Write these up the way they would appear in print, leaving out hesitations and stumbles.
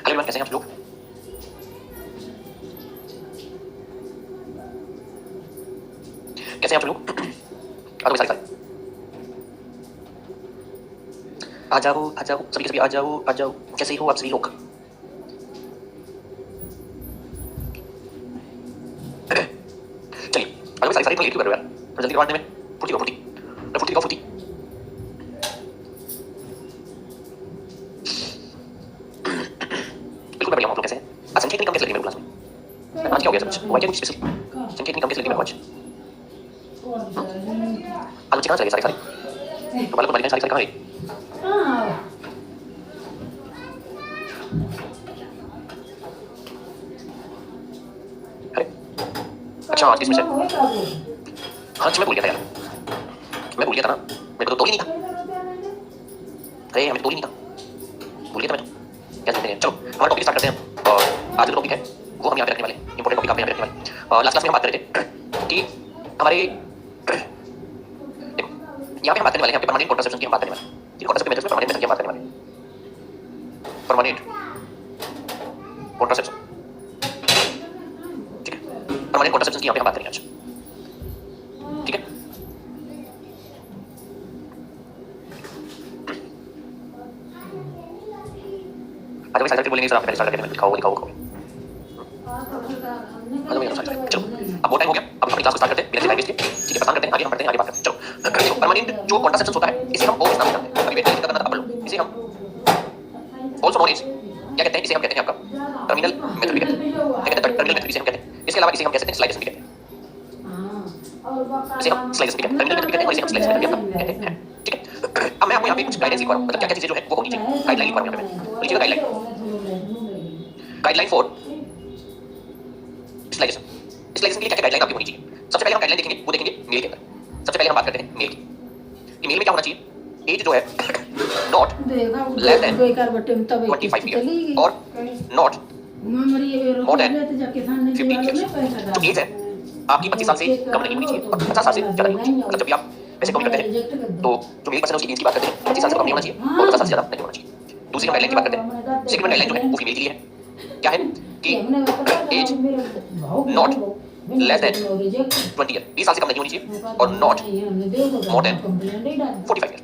Everyone, कैसे हैं आप लोग? कैसे हैं आप लोग? आ जाओ सारे। आ जाओ सभी के सभी आ जाओ। कैसे हो आप सभी लोग? चलिए आ जाओ सारे लेट क्यों कर रहे हो यार? थोड़ा जल्दी करवाने में फुर्ती दिखाओ। बिल्कुल मैं बढ़िया हूँ। आप लोग कैसे हैं? आज संख्या इतनी कम कैसे लगी मेरे क्लास में? आज क्या हो गया सब? हुआ क्या कुछ स्पेशल? संख्या इतनी कम कैसे लगी मेरे को आज? आज बच्चे कहाँ चले गए सारे? तो बालक तुम्हारी सारी कहाँ गई? अरे अच्छा, आज किसमें से? हाँ जी, मैं भूल गया था यार। मैं भूल गया था ना, मेरे को तो तोल ही नहीं था। अरे हमें तो तोल ही नहीं था, भूल गया था मैं तो। क्या कहते हैं, चलो हमारा टॉपिक स्टार्ट करते हैं। और आज जो टॉपिक है वो हम यहाँ पे रखने वाले, इंपॉर्टेंट टॉपिक यहाँ पे रखने वाले। लास्ट क्लास में हम बात कर रहे थे कि हमारे देखो यहाँ पे हम बात करने वाले हैं परमानेंट कॉन्ट्रासेप्शन की हम बात करने वाले हैं। कॉन्ट्रासेप्टिव मेथड्स में परमानेंट मेथड की हम बात करने वाले हैं। परमानेंट कॉन्ट्रासेप्शन, ठीक है। परमानेंट कॉन्ट्रासेप्शन की यहाँ पे हम बात करेंगे आज, ठीक है। आज भाई साइकिल बोलेंगे सर, आप पहले स्टार्ट करके दिखाओ। चलो अब वो टाइम हो गया, अब अपनी क्लास को स्टार्ट करते हैं बिना टाइम वेस्ट के, ठीक है। पता करते हैं आगे, हम बढ़ते हैं आगे बात करते हैं। चलो परमानेंट जो कॉन्ट्रासेप्शन होता है इसे हम ऑफ नाम से जानते हैं। अभी वेट करना था, इसे हम ऑल्सो नोन एज क्या कहते हैं? इसे हम कहते हैं आपका टर्मिनल मेथड भी कहते हैं। क्या कहते हैं? टर्मिनल मेथड इसे हम कहते हैं। इसके अलावा इसे हम कह सकते हैं स्लाइडेशन भी कहते हैं। इसे हम स्लाइडेशन भी कहते हैं, टर्मिनल मेथड भी कहते हैं और इसे हम स्लाइडेशन मेथड भी कहते हैं, ठीक है। अब मैं आपको यहाँ पे कुछ गाइडेंस लिखवा रहा हूँ, मतलब क्या क्या चीजें जो है वो होनी चाहिए। गाइडलाइन लिखवा रहा हूँ यहाँ पे, लिखिएगा गाइडलाइन फॉर स्लाइडेशन। स्लाइडेशन के लिए क्या क्या गाइडलाइन आपकी होनी चाहिए? सबसे पहले हम गाइडलाइन देखेंगे, वो देखेंगे मेल के अंदर। सबसे पहले हम बात करते हैं मेल की। मेल में क्या होना चाहिए? एज जो है नॉट लेस देन 25 ईयर और नॉट मोर देन 50 ईयर्स। जो एज है आपकी 25 साल से कम नहीं होनी चाहिए और 50 साल से ज्यादा नहीं होनी चाहिए। मतलब जब भी आप वैसे कम करते हैं तो जो मेल पर्सन है उसकी एज की बात करते हैं, 25 साल से कम नहीं होना चाहिए और 50 साल से ज्यादा नहीं होना चाहिए। दूसरी हम गाइडलाइन की बात करते हैं। सेकंड गाइडलाइन जो है वो फीमेल के लिए है। क्या है कि age not less than 20 year, 20 साल से कम नहीं होनी चाहिए और नॉट मोर देन 45 ईयर,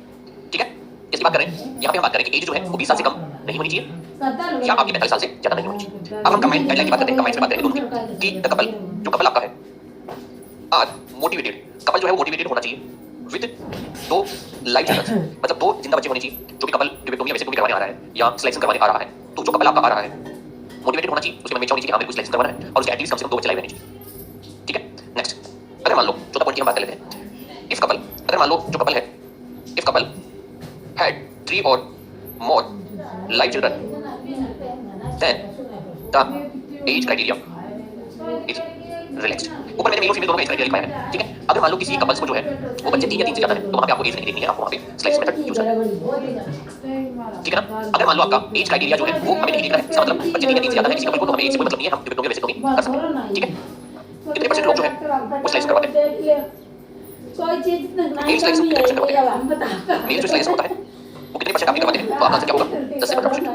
ठीक है। इसकी बात करें, यहाँ पे हम बात करें कि एज जो है वो 20 साल से कम नहीं होनी चाहिए या आपकी 45 साल से ज्यादा नहीं होनी चाहिए। अब हम कंबाइंड गाइडलाइन की बात करते हैं, कंबाइंड से बात करेंगे दोनों की द कपल, जो कपल आपका है आर मोटिवेटेड, कपल जो है वो मोटिवेटेड होना चाहिए विद 2 लाइव चिल्ड्रन, मतलब 2 जिंदा बच्चे होने चाहिए। जो भी कपल ट्यूबेक्टोमी या वैसे करवाने आ रहा है या सिलेक्शन करवाने आ रहा है, तो जो कपल आपका आ रहा है मोटिवेटेड होना चाहिए, उसके मन में इच्छा होनी चाहिए हाँ मेरे को सिलेक्शन करवाना है और उसके एटलीस्ट कम से कम 2 बच्चे लाइव रहने चाहिए, ठीक है। नेक्स्ट, अगर मान लो चौथा पॉइंट की हम बात कर लेते हैं। इफ कपल, अगर मान लो जो कपल है, if couple had 3 or more live children, then the age criteria is relaxed. ऊपर मैंने मेल और फीमेल दोनों का एज क्राइटेरिया लिखा है, ठीक है। अगर मान लो किसी कपल्स को जो है वो बच्चे 3 या 3 से ज्यादा है तो वहां पे आपको एज नहीं देखनी है, आपको वहां पे सिलेक्शन मेथड यूज करना है, ठीक है ना। अगर मान लो आपका एज क्राइटेरिया जो है वो हमें नहीं देखना है, इसका मतलब बच्चे 3 या 3 से ज्यादा है किसी कपल को, तो हमें एज से कोई मतलब नहीं है, हम ट्यूबेक्टोमी वैसे नहीं कर सकते, ठीक है। कितने परसेंट लोग जो है वो सिलेक्शन करवाते हैं? कोई चीज नहीं सिलेक्शन करनी कितने परसेंट है, हम बता मेल जो सिलेक्शन होता है वो कितने परसेंट आपके करवाते हैं? तो आपका आंसर क्या होगा? 10 से 15%,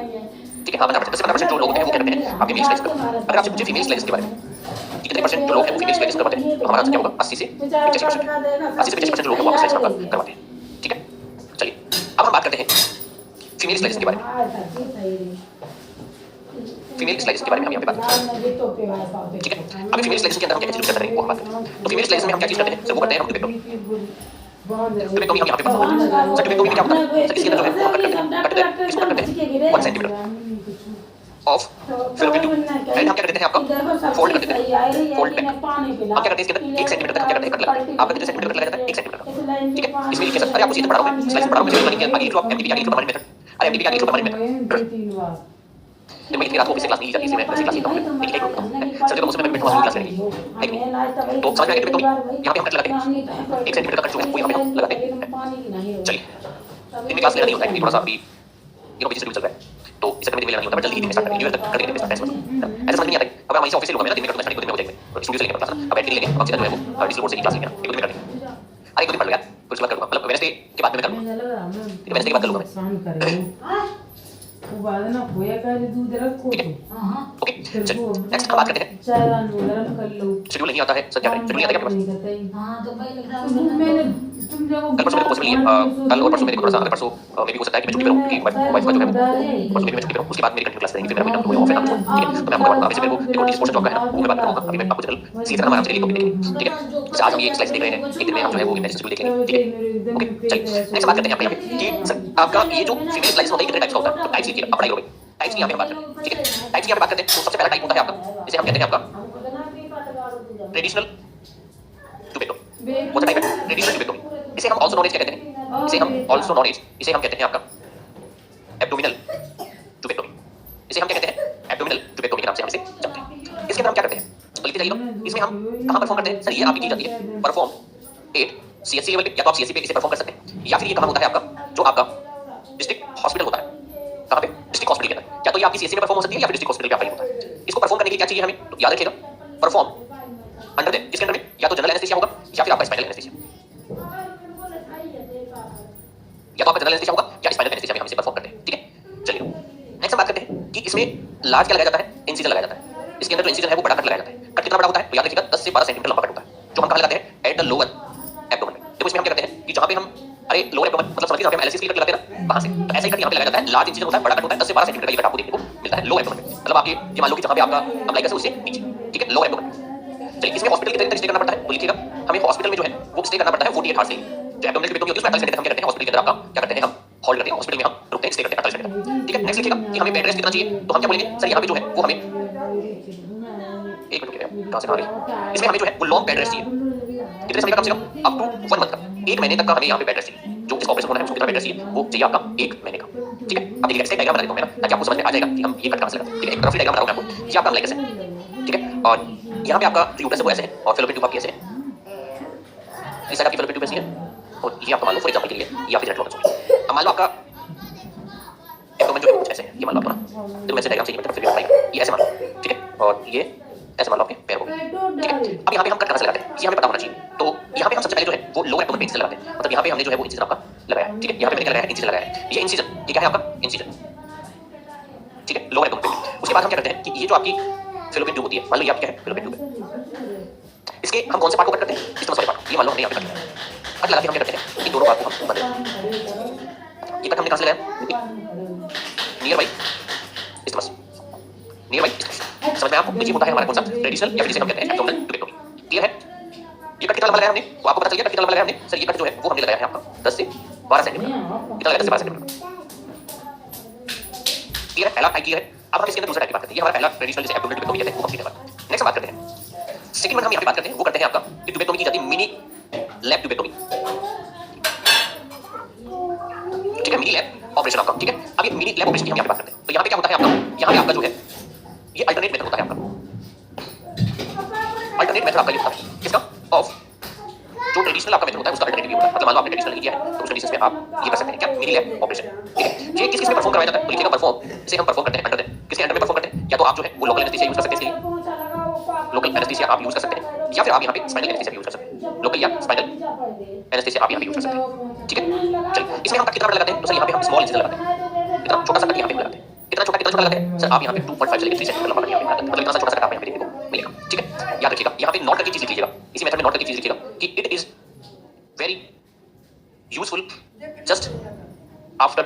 ठीक है। हाँ 10% जो लोग हैं वो क्या करते हैं आपके मेल सिलेक्शन करते हैं। अगर आपसे पूछे फीमेल सिलेक्शन के बारे में कि कितने परसेंट जो लोग हैं वो फीमेल सिलेक्शन करवाते हैं, तो हमारा आंसर क्या होगा? 80 से 85%, 80 से 85% लोग हैं वो आपको सिलेक्शन करवाते हैं, ठीक है। चलिए अब हम बात करते हैं फीमेल सिलेक्शन के बारे में। फीमेल सिलेक्शन के बारे में हम यहाँ पे बात करते हैं, ठीक है। अभी फीमेल सिलेक्शन के अंदर हम क्या चीज करते हैं वो हम बात करते हैं। तो फीमेल सिलेक्शन में हम क्या चीज करते हैं? सर वो करते हैं हम ट्यूबेक्टोमी। ट्यूबेक्टोमी हम यहाँ पे बात करते हैं। सर ट्यूबेक्टोमी में क्या होता है? सर इसके अंदर जो है वो कटते हैं इसको कटते हैं 1 centimetre of fallopian tube, and हम क्या करते हैं आपका फोल्ड कर देते हैं, फोल्ड बैक। हम क्या करते हैं इसके अंदर 1 सेंटीमीटर तक हम क्या करते हैं कट लगाते हैं। आपका कितने सेंटीमीटर कट लगा जाता है? 1 सेंटीमीटर का, ठीक है। इसमें लिखिए सर, अरे आपको सीधे पढ़ा रहा हूं मैं, स्लाइड पढ़ा रहा हूं मैं, आगे इंट्रो आप एमटीपी आगे इंट्रो परमानेंट मेथड, अरे एमटीपी आगे इंट्रो परमानेंट मेथड। मैं इतनी रात को ऑफिस से क्लास नहीं जाती, इसलिए मैं वैसे क्लास लेता हूं, ठीक है। सर जो मुझसे मैं बैठा हूं क्लास लेने की, ठीक है। तो समझ में आया ट्यूबेक्टोमी, यहाँ पे हम कट लगाते हैं 1 सेंटीमीटर का कट जो है वो यहाँ पे हम लगाते हैं। चलिए इनमें क्लास लेना नहीं होता है क्योंकि थोड़ा सा अभी बिजी शेड्यूल चल रहा है, तो इस चक्कर में दिन में लेना नहीं होता, बट जल्दी दिन में स्टार्ट करेंगे, करके दिन में स्टार्ट ऐसा समझ नहीं आता है। अब हम इसे ऑफिस से लूंगा, मेरा दिन में करना स्टार्ट 1 दिन में हो जाएगा, स्टूडियो से लेंगे क्लास, अब बैठ के लेंगे, अब सीधा जो है वो डिजिटल बोर्ड से क्लास लेंगे, 1 दिन में कर लेंगे। अरे 1 दिन पढ़ लो यार, फिर उसके बाद कर लूंगा, मतलब वेडनेसडे के बाद में कर लूंगा, वेडनेसडे के बाद कर लूंगा मैं। उबालना खोया का दूध रखो तो हां ओके चलिए नेक्स्ट हम बात करते हैं चारा गरम कर लो शेड्यूल नहीं आता है सर क्या करें शेड्यूल नहीं आता क्या आपके पास हां तो भाई लिखा मैंने तुम जब कल परसों मेरे को पॉसिबल नहीं है कल और परसों मेरे को थोड़ा सा अगर परसों मे भी हो सकता है कि मैं छुट्टी पे रहूं क्योंकि वाइफ का जो है वो परसों मेरी मैं छुट्टी पे रहूं उसके बाद मेरी कंटिन्यू क्लास रहेंगी फिर मेरा वीकेंड ऑफ है ठीक है तो मैं आपको अभी से मेरे को एक और स्पोर्ट्स जॉब का है ना वो मैं बात करूंगा अभी मैं आपको जनरल सीधे तरह आराम से डेली टॉपिक देखेंगे ठीक है जैसे आज हम ये एक्सरसाइज देख रहे हैं एक दिन में हम जो है वो मैसेज शेड्यूल देखेंगे ठीक है ओके चलिए नेक्स्ट बात करते हैं यहाँ पे कि सर आपका ये जो फीमेल स्लाइस होता है कितने टाइप्स का होता है तो टाइप्स लिखिए आप पढ़ाई करोगे टाइप्स की यहाँ पे हम बात करते हैं ठीक है टाइप्स की यहाँ पे बात करते हैं तो सबसे पहला टाइप होता है आपका जिसे हम कहते हैं आपका ट्रेडिशनल ट्यूबेक्टोमी वो टाइप है ट्रेडिशनल ट्यूबेक्टोमी इसे हम आल्सो नॉन एज क्या कहते हैं इसे हम आल्सो नॉन एज इसे हम कहते हैं आपका एब्डोमिनल ट्यूबेक्टोमी इसे हम क्या कहते हैं एब्डोमिनल ट्यूबेक्टोमी के नाम से हम इसे जानते हैं इसके अंदर हम क्या करते हैं तो लिखते जाइए इसमें हम कहां परफॉर्म करते हैं सर ये आपकी की जाती है परफॉर्म 8 सीएससी लेवल पे या तो आप सीएससी पे इसे परफॉर्म कर सकते हैं या फिर ये कहां होता है आपका जो आपका डिस्ट्रिक्ट हॉस्पिटल होता है कहां पे डिस्ट्रिक्ट हॉस्पिटल के अंदर या तो ये आपकी सीएससी में परफॉर्म हो सकती है या फिर डिस्ट्रिक्ट हॉस्पिटल पे आपका होता है इसको परफॉर्म करने के लिए क्या चाहिए हमें तो याद रखिएगा परफॉर्म अंडर द इसके अंदर में या तो जनरल एनेस्थीसिया होगा या फिर आपका स्पाइनल एनेस्थीसिया या तो आपका जनरल एनेस्थीसिया होगा या स्पाइनल एनेस्थीसिया में हम इसे परफॉर्म करते हैं ठीक है चलिए नेक्स्ट हम बात करते हैं कि इसमें लार्ज क्या लगाया जाता है इंसिजन लगाया जाता है इसके अंदर जो इंसिजन है वो बड़ा कट लगाया जाता है कट कितना बड़ा होता है तो याद रखिएगा 10 से 12 सेंटीमीटर लंबा कट होता है जो हम कहां लगाते हैं एट द लोअर एब्डोमेन देखो इसमें हम क्या करते हैं कि जहां पे हम अरे लोअर एब्डोमेन मतलब समझिए जहां पे हम एलएससी कट लगाते हैं ना वहां से तो ऐसा ही कट यहां पे लगाया जाता है लार्ज इंसिजन होता है बड़ा कट होता है 10 से 12 सेंटीमीटर का ये कट आपको देखने को मिलता है लो एब्डोमेन मतलब आप ये मान लो कि जहां पे आपका अप्लाई करते हैं उससे नीचे ठीक है लो एब्डोमेन चलिए इसमें हॉस्पिटल कितने तक स्टे करना पड़ता है तो लिखिएगा हमें हॉस्पिटल में जो है वो स्टे करना पड़ता है 48 आवर्स के लिए जो एब्डोमिनल ट्यूबेक्टोमी होती है उसमें 48 घंटे हम क्या करते हैं हॉस्पिटल के अंदर आपका क्या करते हैं हम होल्ड करते हैं हॉस्पिटल में हम रुकते हैं स्टे करते हैं 48 घंटे ठीक है नेक्स्ट लिखिएगा कि हमें बेड रेस्ट कितना चाहिए तो हम क्या बोलेंगे सर यहाँ पे जो है वो हमें एक मिनट कहां से आ रही इसमें हमें जो है वो लॉन्ग बेड रेस्ट चाहिए कितने समय का कम से कम अप टू 1 मंथ का 1 महीने तक का हमें यहाँ पे बेड रेस्ट चाहिए जो इस ऑपरेशन होना है उसको कितना बेड रेस्ट चाहिए वो चाहिए आपका 1 महीने का ठीक है अब देखिए इसका डायग्राम बना देता हूं मैं ताकि आपको समझ में आ जाएगा कि हम ये कट कहां से लगाते हैं ठीक है एक तरफ डायग्राम बना रहा हूं मैं आपको ये आपका लाइक ऐसे ठीक है और यहाँ पे आपका यूट्रस है वो ऐसे है और फेलोपियन ट्यूब आपकी ऐसे है इस साइड आपकी फेलोपियन ट्यूब ऐसी है और ये आपका मान लो फॉर एग्जांपल के लिए या फिर अब मान लो आपका एब्डोमेन जो है कुछ ऐसे है ये मान लो आपको ना तो मैं ऐसे डायग्राम से ये मतलब फिर ये ऐसे मान लो ठीक है और ये ऐसे मान लो आपके पैर को ठीक है अब यहाँ पे हम कट कहां से लगाते हैं ये हमें पता होना चाहिए तो यहाँ पे हम सबसे पहले जो है वो लोअर एब्डोमेन पे इंसिजन लगाते हैं मतलब यहाँ पे हमने जो है वो इंसिजन आपका लगाया ठीक है यहाँ पे मैंने क्या लगाया इंसिजन लगाया ये इंसिजन ये क्या है आपका इंसिजन ठीक है लोअर एब्डोमेन पे उसके बाद हम क्या करते हैं कि ये जो आपकी फेलोपियन ट्यूब होती है मान लो ये आपकी क्या है फेलोपियन ट्यूब है इसके हम कौन से पार्ट को कट करते हैं स्टमस वाले पार्ट ये मान लो हमने यहाँ पे कट लगा के हम क्या करते हैं इन दोनों पार्ट को हम बदल ये कट हमने कहां से लगाया नियर बाई स्टमस नियर बाई स्टमस समझ में आपको ये होता है हमारा कौन सा ट्रेडिशनल या फिर जिसे हम कहते हैं एब्डोमिनल ट्यूबेक्टोमी क्लियर है ये कट कितना लंबा लगाया हमने वो आपको पता चल गया कट कितना लंबा लगाया हमने सर ये कट जो है वो हमने लगाया है आपका 10 से 12 सेंटीमीटर कितना लगाया 10 से 12 सेंटीमीटर क्लियर है पहला टाइप क्लियर है अब हम इसके अंदर दूसरा टाइप की बात करते हैं ये हमारा पहला ट्रेडिशनल जिसे एब्डोमिनल ट्यूबेक्टोमी कहते हैं वो कंप्लीट है नेक्स्ट बात करते हैं सेकंड वन हम यहाँ पे बात करते हैं वो करते हैं आपका ट्यूबेक्टोमी की जाती है मिनी लैब ट्यूबेक्टोमी ठीक है मिनी लैब ऑपरेशन आपका ठीक है अब ये मिनी लैब ऑपरेशन की हम यहाँ पे बात करते हैं तो यहाँ पे क्या होता है आपका यहाँ पे आपका जो है ये अल्टरनेट मेथड होता है आपका अल्टरनेट मेथड आपका ये होता है किसका ऑफ जो ट्रेडिशनल आपका मेथड होता है उसका अल्टरनेटिव होता है मतलब मान लो आपने ट्रेडिशनल किया है तो उस बेसिस पे आप ये कर सकते हैं क्या मिनी लैब ऑपरेशन ठीक है ये किस में परफॉर्म करवाया जाता है तो लिखिएगा परफॉर्म इसे हम परफॉर्म करते हैं अंडर द किसके अंडर में परफॉर्म करते हैं या तो आप जो है वो लोकल एनेस्थीसिया यूज कर सकते हैं इसके लोकल एनेस्थीसिया आप यूज कर सकते हैं या फिर आप यहाँ पे स्पाइनल एनेस्थीसिया यूज कर सकते हैं लोकल या स्पाइनल एनेस्थीसिया आप यहाँ पे यूज कर सकते हैं ठीक है चलिए इसमें हम कितना लगाते हैं तो सर यहाँ पे हम स्मॉल इंसिजन लगाते हैं इतना छोटा सा कट यहाँ पे लगाते हैं कितना छोटा लगाते हैं सर आप यहाँ पे 2.5 से लेकर 3 सेंटीमीटर लंबा कट यहाँ पे लगाते हैं मतलब इतना सा छोटा सा कट आप यहाँ पे देखने को मिलेगा ठीक है याद रखिएगा यहाँ पे नोट करके चीज लिख लीजिएगा इसी मेथड में नोट करके चीज लिखिएगा कि it is very useful just after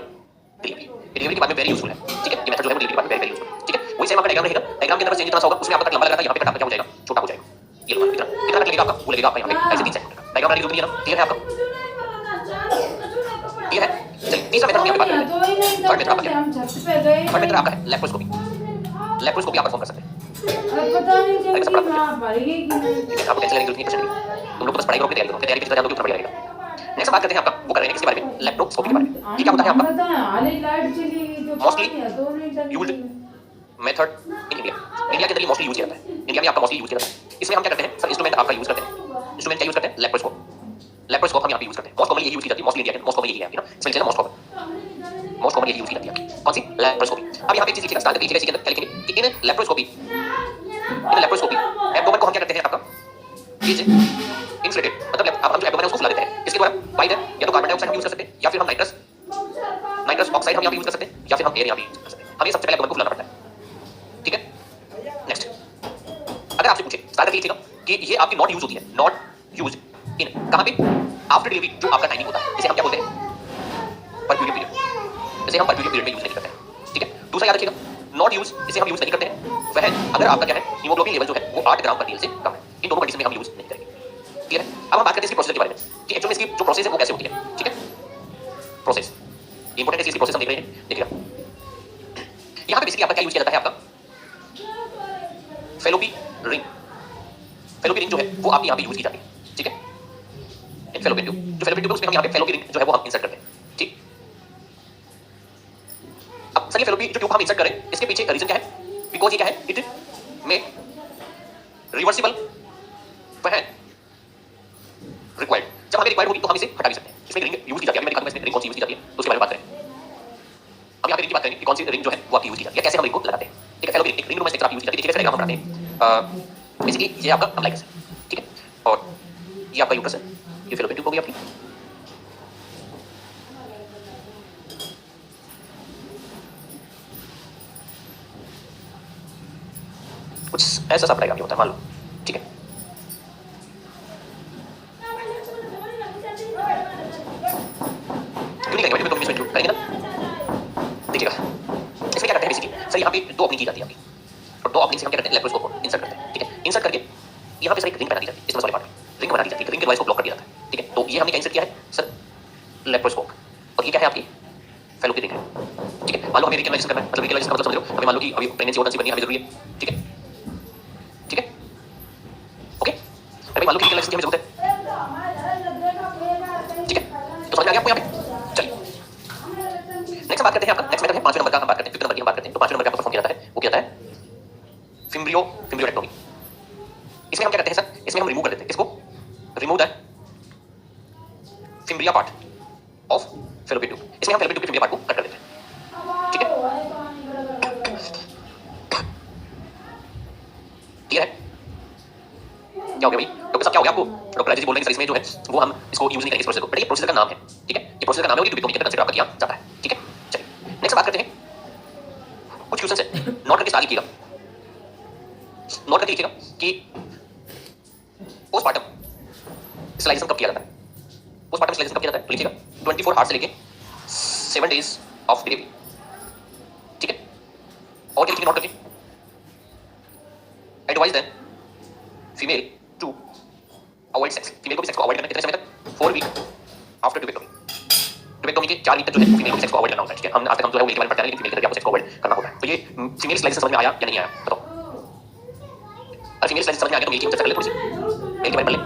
delivery delivery के बाद में वेरी यूजफुल है ठीक है ये मेथड जो है वो डिलीवरी के बाद में वेरी यूजफुल ठीक है वही सेम आपका डायग्राम रहेगा डायग्राम के अंदर चेंज इतना सा होगा उसमें आपका कट लंबा लगा था यहाँ पे कट आपका क्या हो जाएगा छोटा हो जाएगा ये लो इतना कितना कट लगेगा आपका वो लगेगा आपका यहाँ पे ऐसे 3 सेंटीमीटर डायग्राम बनाने की जरूरत नहीं है ना क्लियर है आपका ये है चलिए तीसरा मेथड हम यहाँ पे बात करते हैं थर्ड मेथड आपका क्या है थर्ड मेथड आपका है लेप्रोस्कोपी लेप्रोस्कोपी आप परफॉर्म कर सकते हैं पता नहीं चल रहा पड़ेगी कि नहीं आपको टेंशन लेने की जरूरत नहीं है तुम लोग बस पढ़ाई करोगे तैयारी करोगे तैयारी जितना ज़्यादा उतना बढ़िया रहेगा नेक्स्ट बात करते हैं आपका वो कर रहे हैं इसके बारे में लेप्रोस्कोपी के बारे में ये क्या होता है आपका mostly used method in India India के अंदर मोस्टली यूज किया जाता है इंडिया में आपका मोस्टली यूज किया जाता है इसमें हम क्या करते हैं सर इंस्ट्रूमेंट आपका यूज करते हैं इंस्ट्रूमेंट क्या यूज करते हैं लेप्रोस्कोप लेप्रोस्कोप हम यहाँ पे यूज करते हैं मोस्ट कॉमनली ये यूज की जाती है मोस्टली इंडिया के मोस्ट कॉमनली यही है ना इसमें लिखिए ना मोस्ट कॉमन ये यूज की जाती है कौन सी लेप्रोस्कोपी अब यहाँ पे चीज लिखिएगा स्टार्ट करके लिखिएगा इसके अंदर क्या लिखेंगे कि इन लेप्रोस्कोपी एब्डोमेन को हम क्या करते हैं आपका इज इंफ्लेटेड मतलब आप हम जो एब्डोमेन उसको फुला देते हैं इसके द्वारा बाइदर या तो कार्बन डाइऑक्साइड हम यूज कर सकते हैं या फिर हम नाइट्रस ऑक्साइड हम यहाँ पे यूज कर सकते हैं या फिर हम एयर यहाँ पे यूज कर सकते हैं हमें सबसे पहले एब्डोमेन को फुलाना पड़ता है, ठीक है। नेक्स्ट, अगर आपसे पूछे स्टार्ट करके लिखेगा कि ये आपकी नॉट यूज होती है, नॉट यूज इन कहां पे, आफ्टर डिलीवरी जो आपका टाइमिंग होता है, इसे हम क्या बोलते हैं, परफ्यूजन पीरियड, इसे हम परफ्यूजन पीरियड में यूज नहीं करते हैं, ठीक है। दूसरा याद रखिएगा, नॉट यूज इसे हम यूज नहीं करते हैं वह अगर आपका क्या है, हीमोग्लोबिन लेवल जो है वो 8 ग्राम पर डीएल से कम है, इन दोनों कंडीशन में हम यूज नहीं करेंगे, क्लियर है। अब हम बात करते हैं इसकी प्रोसेस के बारे में कि एक्चुअली इसकी जो प्रोसेस है वो कैसे होती है, ठीक है। प्रोसेस इंपॉर्टेंट है, इसकी प्रोसेस हम देख रहे हैं, देखिएगा यहां पे बेसिकली आपका क्या यूज किया जाता है, आपका फेलोपी रिंग, फेलोपी रिंग जो है वो आपकी यहां पे यूज की जाती है, ठीक है। फेलोपी ट्यूब, जो फेलोपी ट्यूब है उसमें हम यहां पे फेलोपी रिंग जो है वो हम इंसर्ट करते हैं, ठीक। अब सर ये फेलोपी जो ट्यूब हम इंसर्ट करें इसके पीछे रीजन क्या है, बिकॉज ये क्या है, इट मे रिवर्सिबल वह रिक्वायर्ड, जब हमें रिक्वायर्ड होगी तो हम इसे हटा भी सकते हैं। इसमें रिंग यूज की जाती है, मैं दिखाऊंगा इसमें रिंग कौन सी यूज की जाती है, तो उसके बारे में बात करें। अब यहाँ पे रिंग की बात करेंगे कि कौन सी रिंग जो है वो आपकी यूज की जाती है, कैसे हम रिंग को लगाते हैं, ठीक है। फेलोपी रिंग, रिंग में से आप यूज की जाती है, कैसे डायग्राम हम बनाते हैं, बेसिकली ये आपका अम्लाइकस है, ठीक है, और ये आपका यूट्रस है, ये फेलोपी ट्यूब होगी आपकी। कुछ ऐसा सा डायग्राम होता है, मान लो, ठीक है। क्यों नहीं करेंगे, तो इसमें करेंगे ना, देखिएगा इसमें क्या करते हैं बेसिकली, सर यहाँ पे दो ओपनिंग की जाती है आपकी, और दो ओपनिंग से हम क्या करते हैं, लेप्रोस्कोप को इंसर्ट करते हैं, ठीक है। इंसर्ट करके यहाँ पे सर एक रिंग बना दी जाती है, इसमें वाले पार्ट में रिंग बना दी जाती है, रिंग के डिवाइस को ब्लॉक कर दिया जाता है, ठीक है। तो ये हमने क्या इंसर्ट किया है सर, लेप्रोस्कोप, और ये क्या है आपकी फेलोपी रिंग है, ठीक है। मान लो हमें रिकलाइजेशन करना है, मतलब रिकलाइजेशन का मतलब समझ रहे हो, हमें मान लो कि अभी प्रेगनेंसी और बननी हमें जरूरी है, ठीक है, ठीक है, ओके। अरे मान लो कि रिकलाइजेशन की हमें जरूरत है, ठीक है, तो समझ में आ गया आपको यहाँ पे, चलिए नेक्स्ट बात करते हैं, आपका नेक्स्ट मेथड है 5वें नंबर का, हम बात करते हैं 5th नंबर की हम बात करते हैं। तो 5वें नंबर का परफॉर्म किया जाता है, वो क्या जाता है, फिम्ब्रियोटेक्टोमी। इसमें हम क्या करते हैं सर, इसमें हम रिमूव कर देते हैं, इसको remove the fimbria part of fallopian tube, इसमें हम फेलोपी ट्यूब के फिम्ब्रिया पार्ट को कट कर देते हैं, ठीक है, क्लियर है। क्या हो गया भाई डॉक्टर साहब, क्या हो गया आपको, डॉक्टर राजेश जी बोल रहे हैं सर इसमें जो है वो हम इसको यूज नहीं करेंगे इस प्रोसेस को, बट ये प्रोसेस का नाम है, ठीक है, ये प्रोसेस का नाम है, ये ट्यूबिक्टोमी के कंसीडर आपका किया जाता है, ठीक है। चलिए नेक्स्ट बात करते हैं, कुछ क्वेश्चन है, नोट करके स्टार्ट कीजिएगा, नोट करके लिखिएगा कि पोस्टमार्टम स्लाइडेशन कब किया जाता है, पोस्टमार्टम स्लाइडेशन कब किया जाता है, तो लिखिएगा 24 आवर्स से लेके 7 डेज ऑफ डिलीवरी, ठीक है। और क्या लिखिएगा नोट करके, advise then female to avoid sex, female को भी सेक्स को अवॉइड करना कितने समय तक, 4 वीक आफ्टर ट्यूबेक्टोमी, ट्यूबेक्टोमी के 4 वीक तक जो है फीमेल को सेक्स को अवॉइड करना होता है, ठीक है। हम आज तक हम जो है वो मेल के बारे में पढ़ते हैं, लेकिन फीमेल के आपको सेक्स को अवॉइड करना होता है। तो ये फीमेल स्लाइडेशन समझ में आया या नहीं आया बताओ, अगर फीमेल स्लाइडेशन समझ में आ गया तो मेल की चर्चा कर ले थोड़ी सी, मेल के बारे में पढ़ ले,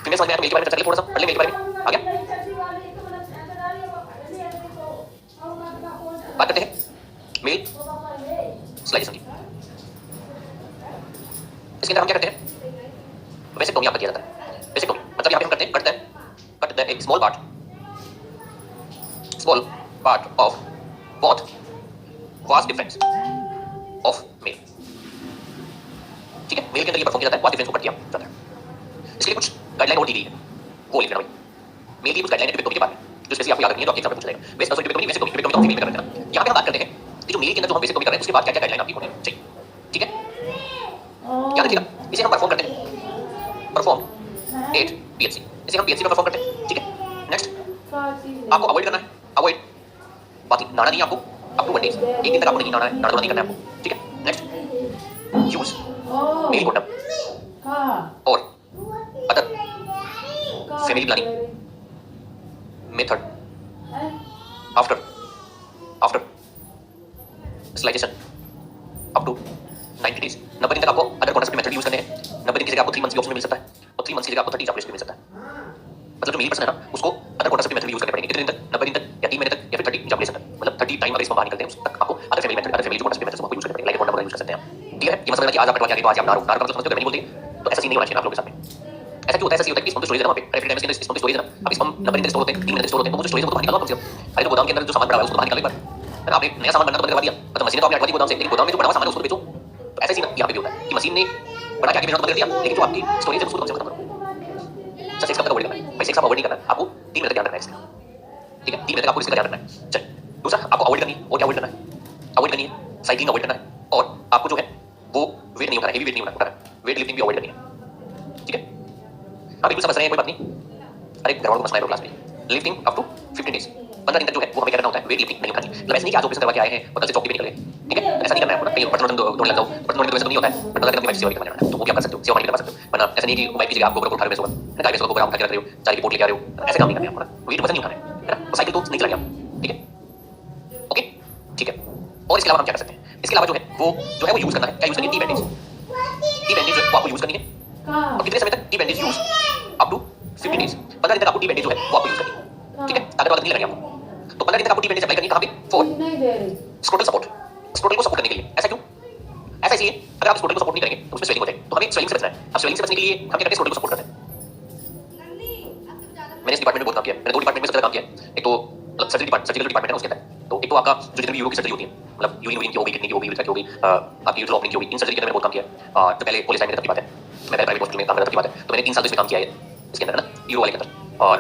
फीमेल समझ में आया तो मेल के बारे में चर्चा कर ले, थोड़ा सा पढ़ ले मेल के बारे में, आ गया। बात करते हैं मेल स्लाइडेशन की, इसके अंदर हम क्या करते हैं, वेसेक्टोमी आपका किया जाता है, वेसेक्टोमी मतलब यहाँ पे हम करते हैं cut the small part of both vast difference of male, ठीक है। मेल के अंदर ये परफॉर्म किया जाता है, वास्ट डिफरेंस को कट किया जाता है। इसके लिए कुछ गाइडलाइन और दी गई है, वो लिख लेना भाई, मेल की कुछ गाइडलाइन है ट्यूबेक्टोमी के बारे में, जो स्पेशली आपको याद रखनी है, तो आपके एग्जाम में पूछा जाएगा। ट्यूबेक्टोमी तो फीमेल में कर रहे हैं, यहाँ पे हम बात करते हैं कि जो मेल के अंदर जो हम वेसेक्टोमी कर रहे हैं उसके बाद क्या क्या गाइडलाइन आपकी होनी चाहिए, ठीक है। याद रखिएगा इसे हम परफॉर्म करते हैं, परफॉर्म 8 PHC, इसे हम PHC में परफॉर्म करते हैं, ठीक है। नेक्स्ट आपको अवॉइड करना है, अवॉइड बात नहाना नहीं आपको, अप टू 1 डे, एक दिन तक आपको नहीं नहाना है, नहाना नहीं करना है आपको, ठीक है। नेक्स्ट यूज मेल कंडोम और other family planning method after ligation up to 90 days, 90 दिन तक आपको अदर कॉन्ट्रासेप्टिव मेथड यूज करने हैं। 90 दिन की जगह आपको 3 मंथ्स की ऑप्शन मिल सकता है, और 3 मंथ्स की जगह आपको 30 इजाकुलेशन मिल सकता है, मतलब जो मेल पर्सन है ना उसको अदर कॉन्ट्रासेप्टिव मेथड यूज करने पड़ेंगे, कितने दिन तक, 90 दिन तक या 3 महीने तक या फिर 30 इजाकुलेशन तक, मतलब 30 टाइम अगर इसको बाहर निकलते हैं उस तक आपको other family method, other family contraceptive method आपको यूज करने पड़ेंगे, लाइक कॉन्डोम यूज कर सकते हैं आप, क्लियर है। ये मतलब कि आज आप पटवा के तो आज आप नारो का मतलब समझते हो, नहीं बोलते, तो ऐसा सीन नहीं होना चाहिए आप लोगों के साथ में। ऐसा क्यों होता है, ऐसा होता है कि स्पम स्टोरेज है ना वहाँ पे, एवरी टाइम इसके स्पम स्टोरेज है ना, अब स्पम 90 दिन तक स्टोर होते हैं, 3 महीने तक स्टोर होते हैं, तो वो जो स्टोरेज है वो बाहर निकालो कम से कम, अरे तो गोदाम के अंदर जो सामान पड़ा है उसको बाहर निकालो एक बार, आपने नया सामान बनना तो बंद करवा दिया, मतलब मशीन तो आपने हटवा दी गोदाम से, लेकिन गोदाम में जो बड़ा सामान है उसको बेचो, तो ऐसा ही यहाँ पे भी होता है कि मशीन ने बड़ा क्या बेचना बंद कर दिया, लेकिन जो आपकी स्टोरेज है उसको कम से कम खत्म करो। सर सेक्स कब तक अवॉइड करना है भाई, सेक्स अवॉइड नहीं करना, आपको 3 मिनट ध्यान रखना है इसका, ठीक है, 3 मिनट तक आपको इसका ध्यान रखना है। चल दूसरा, आपको अवॉइड करनी है, और क्या अवॉइड करना है, अवॉइड करनी है साइकिलिंग अवॉइड करना है, और आपको जो है वो वेट नहीं उठाना, हेवी वेट नहीं उठाना, वेट लिफ्टिंग भी अवॉइड करनी है, ठीक है। हाँ बिल्कुल समझ रहे हैं, कोई बात नहीं। अरे घर वालों को मसला है क्लास में, लिफ्टिंग अप टू 15 डेज, 15 दिन तक जो है वो हमें क्या करना होता है, वेट लिफ्टिंग नहीं उठानी। मतलब ऐसे नहीं कि आज ऑपरेशन करवा के आए हैं और कल से चौकी पे निकल गए, ठीक है, ऐसा नहीं करना है आपको, कहीं बर्तन वर्तन धोने लग जाओ, बर्तन धोने तो वैसे तो नहीं होता है, बट अगर अपनी वाइफ सेवा करना है तो वो क्या कर सकते हो, सेवा करवा सकते हो, वरना ऐसा नहीं कि वाइफ की जगह आपको उठा रहे हो, गाय भैंस को गोबर उठा के रख रहे हो, चाय की पोट लेके आ रहे हो, ऐसे काम नहीं करना है आपको, वेट वजन नहीं उठाना है ना, साइकिल तो नहीं चलानी आप, ठीक है, ओके, ठीक है। और इसके अलावा हम क्या कर सकते हैं, इसके अलावा जो है वो यूज करना है, क्या यूज करनी है, टी बैंडेज, टी बैंडेज जो है वो आपको यूज करनी है, और कितने समय तक T bandage use, up to 15 days, 15 दिन तक आपको टी बैंडेज जो है वो आपको यूज करनी है, ठीक है, ताकत वाला नहीं लगानी आपको। तो 15 दिन तक आपको टी बैंडेज अप्लाई करनी है, कहां पे, फॉर स्क्रोटल सपोर्ट, स्क्रोटल को सपोर्ट करने के लिए। ऐसा क्यों, ऐसा इसलिए अगर आप स्क्रोटल को सपोर्ट नहीं करेंगे तो उसमें स्वेलिंग हो जाएगी, तो हमें स्वेलिंग से बचना है। अब स्वेलिंग से बचने के लिए हम क्या करते हैं, स्क्रोटल को सपोर्ट करते हैं। मैंने इस डिपार्टमेंट में बहुत काम किया है, मैंने 2 डिपार्टमेंट में सबसे ज्यादा काम किया है, एक तो मतलब सर्जिकल डिपार्टमेंट है उसके अंदर, तो एक तो आपका जो जितनी भी यूरो की सर्जरी होती है, मतलब यूरिन की होगी, किडनी की होगी, यूरिथ्रा की होगी, आपकी यूट्राइल ओपनिंग की होगी, इन सर्जरी के अंदर मैंने बहुत काम किया है। जो पहले कॉलेज टाइम में तब की बात है, मैं पहले प्राइवेट हॉस्पिटल में काम करता की बात है, तो मैंने 3 साल तो इसमें काम किया है इसके अंदर, है ना, यूरो वाले के अंदर। और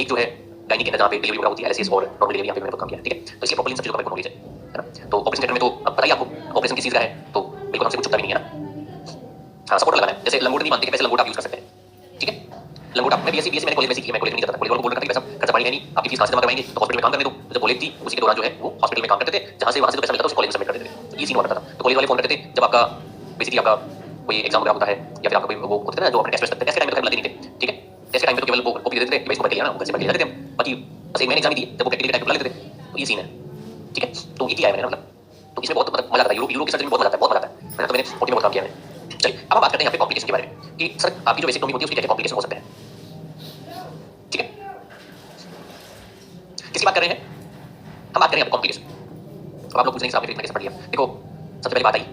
एक जो है गायनी के अंदर जहाँ पे डिलीवरी वगैरह होती है, एलएसएस और नॉर्मल डिलीवरी, यहाँ पे मैंने काम किया, ठीक है। तो इसलिए प्रॉपर्ली इन सब चीजों का मेरे को नॉलेज है ना। तो ऑपरेशन थिएटर में तो अब पता ही आपको ऑपरेशन किस चीज का है, तो बिल्कुल हमसे कुछ छुपता भी नहीं है ना। हाँ, सपोर्ट लगाना है, जैसे लंगोट नहीं मानते कि पैसे लंगोट आप यूज कर सकते हैं, ठीक है। लंगोट आप, मैं बीएससी मैंने कॉलेज में सीखी, मैं कॉलेज में नहीं जाता था, कॉलेज वालों को बोल रखा था पैसा खर्चा पानी है नहीं, आपकी फीस कहाँ से जमा करवाएंगे, तो हॉस्पिटल में काम करने दो। जब कॉलेज थी उसी के दौरान जो है वो हॉस्पिटल में काम करते थे, जहाँ से वहाँ से जो पैसा मिलता था उसको कॉलेज में सबमिट कर देते थे, तो ये सीन हुआ करता था। तो कॉलेज वाले फोन करते थे जब आपका बेसिकली आपका कोई एग्जाम वगैरह होता है, या फिर आपका कोई वो होता है ना जो अपने टेस्ट करते हैं, टेस्ट के टाइम में तो बुलाते नहीं थे, ठीक है। टेस्ट के टाइम में तो केवल वो कॉपी देते थे कि भाई इसको पढ़ के लिया ना, कैसे पढ़ के लिया देते हम, बाकी बस एक मैंने एग्जाम दिए, जब वो प्रैक्टिकल के टाइम पे बुला लेते थे, तो ये सीन है, ठीक है। तो ये किया है मैंने, मतलब तो इसमें बहुत मतलब मजा आता है, यूरो की सर्जरी में बहुत मजा आता है, बहुत मजा आता है। मैंने 40 में बहुत काम किया है। चलिए अब हम बात करते हैं यहाँ पे कॉम्प्लिकेशन के बारे में, कि सर आपकी जो वेसिक्टोमी होती है उसके क्या कॉम्प्लिकेशन हो सकते हैं, ठीक है। किसकी बात कर रहे हैं, हम बात करें यहाँ पे कॉम्प्लिकेशन। अब आप लोग पूछ रहे हैं आपने ट्रीटमेंट कैसे पढ़ लिया, देखो सबसे पहली बात आई,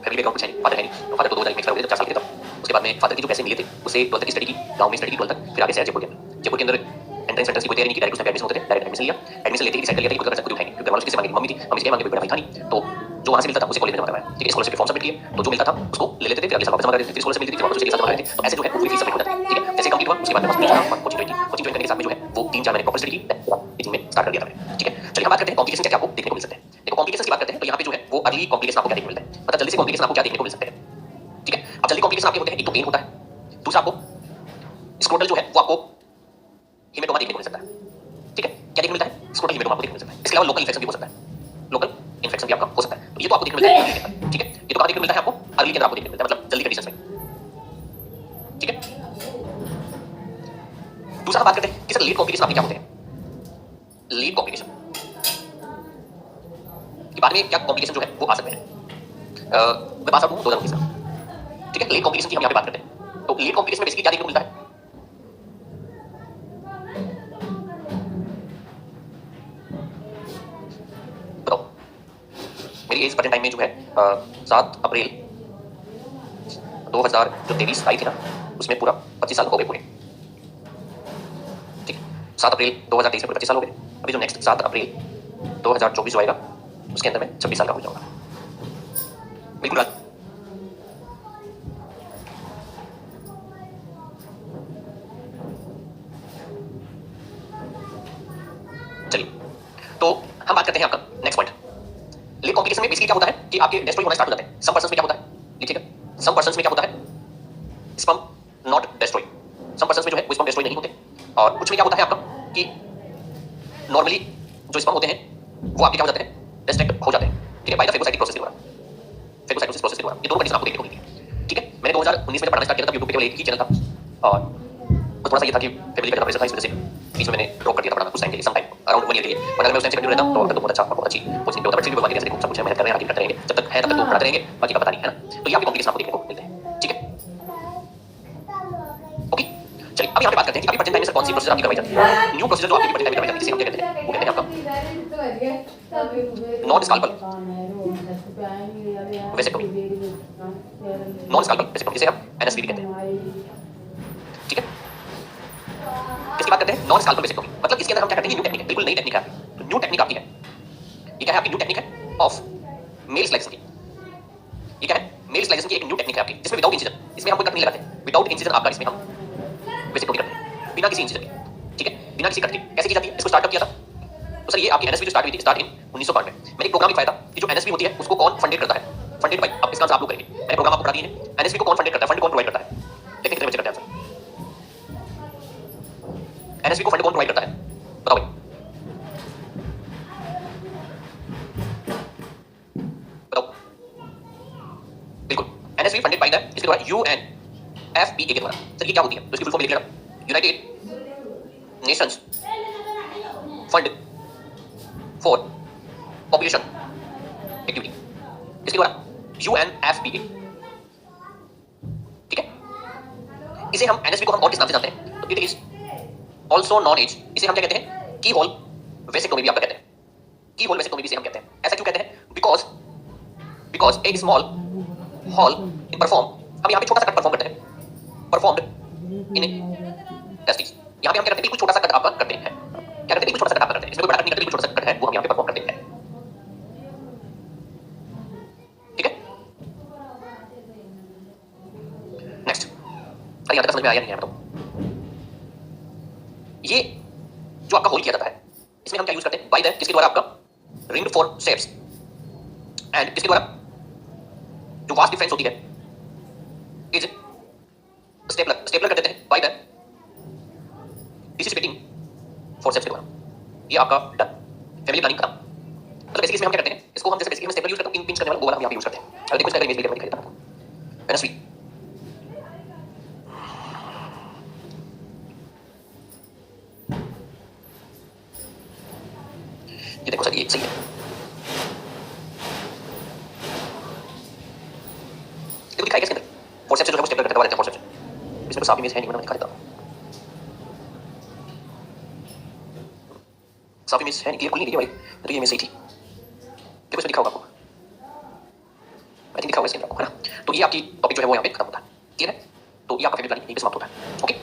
फैमिली बैकग्राउंड कुछ है नहीं, फादर है नहीं, तो फादर को 2000 में एक्सपायर हो गए जब 4 साल के थे तब। उसके बाद में फादर की जो पैसे मिले थे उससे 12 तक की स्टडी की, गांव में स्टडी की 12 तक, फिर आगे शहर जयपुर के अंदर एंट्रेंस एंट्रेंस की कोई तैयारी नहीं की, डायरेक्ट उसमें एडमिशन होते थे, डायरेक्ट एडमिशन लिया, एडमिशन लेते ही डिसाइड कर लिया था कि खुद का खर्चा खुद उठाएंगे, क्योंकि घर वालों से किसी मांगे, मम्मी थी, मम्मी से मांगे, बेटा भाई था नहीं, तो जो वहां से मिलता था उसे कॉलेज में जमा करवाया, ठीक है। स्कॉलरशिप के फॉर्म सबमिट किए, तो जो मिलता था उसको ले लेते थे, फिर अगले साल वापस जमा कर देते थे, फिर स्कॉलरशिप मिलती थी, वापस उसके साथ जमा कर देते थे, तो ऐसे जो है वो फीस सबमिट होता था, ठीक है। जैसे कंप्लीट हुआ उसके बाद में हॉस्पिटल जाना और कोचिंग ज्वाइन करने के साथ में जो है वो 3-4 महीने प्रॉपर स्टडी की, टीचिंग में स्टार्ट कर दिया था मैंने, ठीक है। चलिए हम बात करते हैं कॉम्प्लिकेशन क्या आपको देखने को मिल सकते हैं। देखो कॉम्प्लिकेशन की बात करते हैं तो यहाँ पे जो है वो अर्ली कॉम्प्लिकेशन आपको क्या देखने को मिलता है, मतलब जल्दी से कॉम्प्लिकेशन आपको क्या देखने को मिल सकते हैं, ठीक है। अब जल्दी कॉम्प्लिकेशन आपके होते हैं, एक तो पेन होता है, दूसरा आपको स्क्रोटल जो है वो आपको हेमेटोमा देखने को मिल सकता है, ठीक है। क्या देखने मिलता है, स्क्रोटल हेमेटोमा देखने को मिल सकता है। इसके अलावा लोकल इन्फेक्शन भी हो सकता है, लोकल इन्फेक्शन भी आपका हो सकता है, तो ये तो आपको देखने मिलता है, ठीक है। ये तो कहाँ देखने मिलता है आपको, अर्ली के अंदर आपको देखने मिलता है, मतलब जल्दी कंडीशन में, ठीक है। दूसरा हम बात करते हैं कि सर लेट कॉम्प्लिकेशन आपके क्या होते हैं। लेट कॉम्प्लिकेशन के बारे में क्या कॉम्प्लिकेशन जो है वो आ सकते हैं। मैं पास आउट हूँ 2019 का, ठीक है। लेट कॉम्प्लिकेशन की हम यहाँ पे बात करते हैं, तो लेट कॉम्प्लिकेशन में बेसिकली क्या देखने को मिलता है, बताओ। मेरी एज प्रेजेंट टाइम में जो है 7 अप्रैल 2023 आई थी ना, उसमें पूरा 25 साल हो गए पूरे, ठीक है। 7 अप्रैल 2023 में पूरे 25 साल हो गए। अभी जो नेक्स्ट 7 अप्रैल 2024 जो आएगा उसके अंदर मैं 26 साल का हो जाऊंगा, बिल्कुल राज। चलिए तो हम बात करते हैं आपका नेक्स्ट पॉइंट। लेट कॉम्प्लिकेशन में बेसिकली क्या होता है कि आपके डेस्ट्रॉय होना स्टार्ट हो जाते हैं। सम पर्सन्स में क्या होता है, लिखिएगा, सम पर्सन्स में क्या होता है, sperm not destroy, some persons में जो है वो स्पर्म डेस्ट्रॉय नहीं होते, और कुछ में क्या होता है आपका कि नॉर्मली जो स्पर्म होते हैं वो आपके क्या हो जाते हैं, डिस्ट्रैक्ट हो जाते हैं, ठीक है, बाय द फेगोसाइटिक प्रोसेस के द्वारा, फेगोसाइटोसिस प्रोसेस के द्वारा। ये दोनों कंडीशन आपको देखने को मिलती है, ठीक है। मैंने 2019 में जब पढ़ना स्टार्ट किया था, यूट्यूब पे केवल एक ही चैनल था, और थोड़ा सा ये था कि फैमिली का प्रेशर था, इस वजह से बीच में मैंने ड्रॉप कर दिया था पढ़ना कुछ टाइम के लिए, सम टाइम अराउंड 1 ईयर के लिए। और अगर मैं उस टाइम से कंटिन्यू रहता तो अगर तो बहुत अच्छा बहुत अच्छी कोचिंग पे होता, बट फिर भी भगवान की तरफ से सब कुछ मेहनत कर रहे हैं, आगे करते रहेंगे, जब तक है तब तक तो पढ़ाते रहेंगे, बाकी का पता नहीं है ना। तो ये आपके कॉम्प्लिकेशन आपको देखने को मिलते हैं, ठीक है, ओके। चलिए अब यहाँ पे बात करते हैं कि अभी प्रेजेंट टाइम में सर कौन सी प्रोसीजर आपकी करवाई जाती है। न्यू प्रोसीजर जो आपकी प्रेजेंट टाइम में करवाई जाती है जिसे हम क्या कहते हैं, वो कहते हैं आपका नॉन स्काल्पल वेसिक्टोमी, नॉन स्काल्पल वेसिक्टोमी जिसे हम एनएसवी कहते हैं, ठीक है। किसकी बात करते हैं, नॉन स्काल्पल वेसिक्टोमी, मतलब इसके अंदर हम क्या करते हैं, न्यू टेक्निक है, बिल्कुल नई टेक्निक है। तो न्यू टेक्निक आपकी है, ये क्या है, आपकी न्यू टेक्निक है ऑफ मेल स्लाइसिंग की, ये क्या है, मेल स्लाइसिंग की एक न्यू टेक्निक है आपकी, जिसमें विदाउट इंसिजन, इसमें हम कोई कट नहीं लगाते, विदाउट इंसिजन आपका इसमें हम वेसिक्टोमी करते हैं, बिना किसी इंसिजन के, ठीक है, बिना किसी कट के। कैसे की जाती है, इसको स्टार्ट किया था तो सर ये आपकी एनएसवी जो स्टार्ट हुई थी, स्टार्ट इन 1905 में। मैंने एक प्रोग्राम लिखवाया था कि जो एनएसवी होती है उसको कौन फंडेड करता है, फंडेड बाय, अब इसका आंसर आप लोग करेंगे। मैंने प्रोग्राम आपको पढ़ा दिए हैं, एनएसवी को कौन फंडेड करता है, फंड कौन प्रोवाइड करता है, देखते कितने बच्चे करते हैं आंसर। एनएसवी को फंड कौन प्रोवाइड करता है, बताओ भाई, बताओ। बिल्कुल, एनएसवी फंडेड बाय द, इसके द्वारा यूएनएफपीए के द्वारा। सर ये क्या होती है, तो इसकी फुल फॉर्म लिख लेना, United Nations fund for population activity, इसके द्वारा यूएनएफपीए। ठीक है, इसे हम एनएसपी को हम और किस नाम से जानते हैं, तो it is also known as, इसे हम क्या कहते हैं, की होल वेसेक्टोमी भी आपका कहते हैं, की होल वेसेक्टोमी भी इसे हम कहते हैं। ऐसा क्यों कहते हैं, because A small hall in perform, हम यहाँ पे छोटा सा कट परफॉर्म करते हैं, परफॉर्म्ड इन टेस्टिस। यहाँ पे हम क्या करते हैं, कुछ छोटा सा कट आपका करते हैं, क्या करते हैं, कुछ छोटा सा कट आपका करते हैं, इसमें कोई बड़ा कट नहीं करते, कुछ छोटा सा कट है वो हम यहाँ पे परफॉर्म करते हैं। ठीक है, नेक्स्ट। अरे यहाँ तक समझ में आया नहीं है, बताओ। ये जो आपका होल किया जाता है, इसमें हम क्या यूज करते हैं, बाय द, किसके द्वारा, आपका रिंग्ड फोरसेप्स, एंड किसके द्वारा, जो वास्ट डिफरेंस होती है इज स्टेपलर, स्टेपलर कर देते हैं बाय द डिसिपेटिंग फोरसेप्स के द्वारा। ये आपका डन, फैमिली प्लानिंग खत्म। मतलब बेसिकली इसमें हम क्या करते हैं, इसको हम जैसे बेसिकली मैं स्टेपलर यूज करता हूं, पिंच करने वाला वो वाला हम यहाँ पे यूज करते हैं। अगर देखो इसका इमेज वीडियो में दिखाई देता है एनएसवी। ये देखो सर, ये सही है, देखो दिखाई कैसे अंदर फोरसेप्स जो है वो स्टेपलर करके दबा देते हैं फोरसेप्स। इसमें तो साफ इमेज है नहीं, मैं दिखा देता हूं, साफ इमेज है नहीं, क्लियर खुल नहीं रही है भाई, तो ये इमेज सही थी, देखो इसमें दिखा होगा आपको, आई थिंक दिखा होगा इसके अंदर आपको, है ना। तो ये आपकी टॉपिक जो है वो यहाँ पे खत्म होता है, क्लियर है। तो ये आपका फैमिली प्लानिंग यहीं पे समाप्त होता है। ओके।